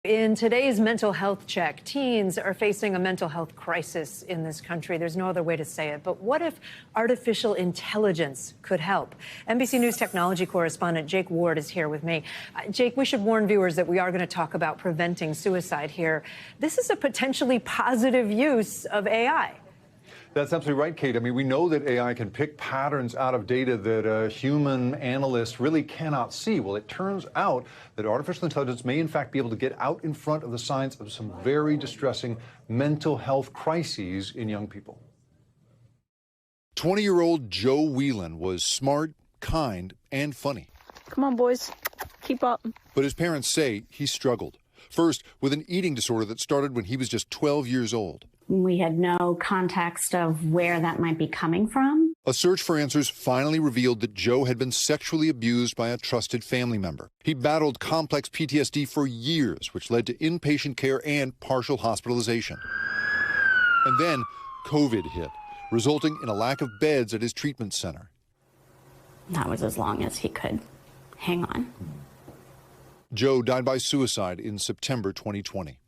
In today's mental health check, teens are facing a mental health crisis in this country. There's no other way to say it. But what if artificial intelligence could help? NBC News technology correspondent Jake Ward is here with me. Jake, we should warn viewers that we are going to talk about preventing suicide here. This is a potentially positive use of AI. That's absolutely right, Kate. I mean, we know that AI can pick patterns out of data that a human analyst really cannot see. Well, it turns out that artificial intelligence may, in fact, be able to get out in front of the signs of some very distressing mental health crises in young people. 20-year-old Joe Whelan was smart, kind, and funny. Come on, boys. Keep up. But his parents say he struggled. First, with an eating disorder that started when he was just 12 years old. We had no context of where that might be coming from. A search for answers finally revealed that Joe had been sexually abused by a trusted family member. He battled complex PTSD for years, which led to inpatient care and partial hospitalization. And then COVID hit, resulting in a lack of beds at his treatment center. That was as long as he could hang on. Joe died by suicide in September 2020.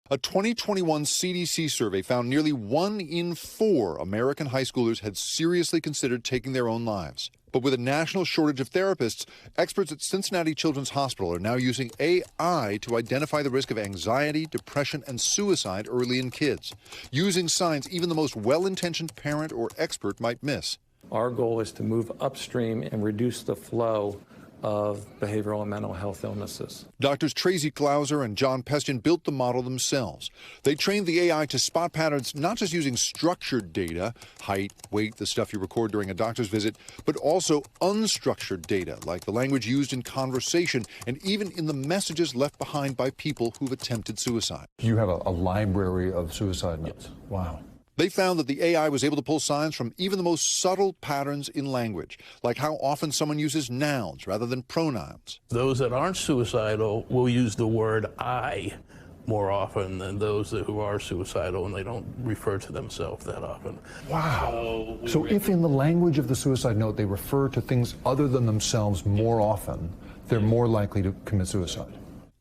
A 2021 CDC survey found nearly 1 in 4 American high schoolers had seriously considered taking their own lives. But with a national shortage of therapists, experts at Cincinnati Children's Hospital are now using AI to identify the risk of anxiety, depression, and suicide early in kids, using signs even the most well-intentioned parent or expert might miss. Our goal is to move upstream and reduce the flow of behavioral and mental health illnesses. Doctors Tracy Klauser and John Pestian built the model themselves. They trained the AI to spot patterns not just using structured data, height, weight, the stuff you record during a doctor's visit, but also unstructured data, like the language used in conversation and even in the messages left behind by people who've attempted suicide. You have a library of suicide notes. Yes. Wow. They found that the AI was able to pull signs from even the most subtle patterns in language, like how often someone uses nouns rather than pronouns. Those that aren't suicidal will use the word I more often than those who are suicidal, and they don't refer to themselves that often. Wow. So if in the language of the suicide note they refer to things other than themselves more often, they're more likely to commit suicide.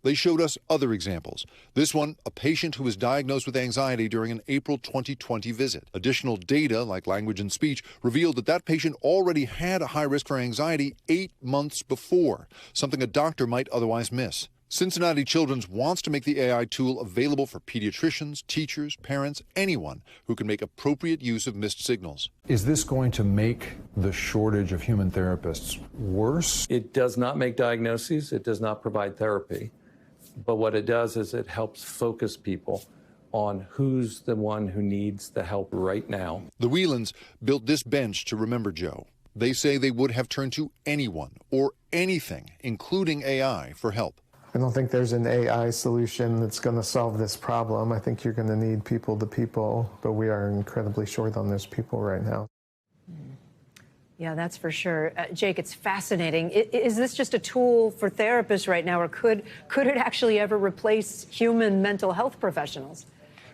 They showed us other examples. This one, a patient who was diagnosed with anxiety during an April 2020 visit. Additional data, like language and speech, revealed that that patient already had a high risk for anxiety 8 months before, something a doctor might otherwise miss. Cincinnati Children's wants to make the AI tool available for pediatricians, teachers, parents, anyone who can make appropriate use of missed signals. Is this going to make the shortage of human therapists worse? It does not make diagnoses. It does not provide therapy. But what it does is it helps focus people on who's the one who needs the help right now. The Whelans built this bench to remember Joe. They say they would have turned to anyone or anything, including AI, for help. I don't think there's an AI solution that's going to solve this problem. I think you're going to need people to people, but we are incredibly short on those people right now. Yeah, that's for sure. Jake, it's fascinating. Is this just a tool for therapists right now, or could it actually ever replace human mental health professionals?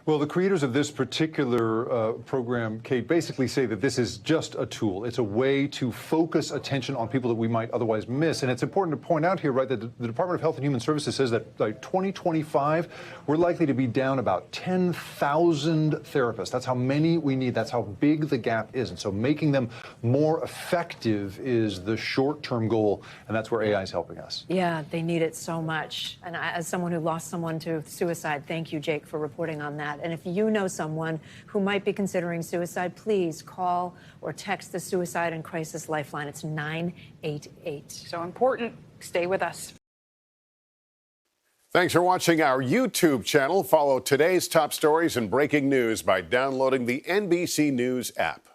Well, the creators of this particular program, Kate, basically say that this is just a tool. It's a way to focus attention on people that we might otherwise miss. And it's important to point out here, right, that the Department of Health and Human Services says that by 2025, we're likely to be down about 10,000 therapists. That's how many we need. That's how big the gap is. And so making them more effective is the short-term goal, and that's where AI is helping us. Yeah, they need it so much. And as someone who lost someone to suicide, thank you, Jake, for reporting on that. And if you know someone who might be considering suicide, please call or text the Suicide and Crisis Lifeline. It's 988. So important. Stay with us. Thanks for watching our YouTube channel. Follow today's top stories and breaking news by downloading the NBC News app.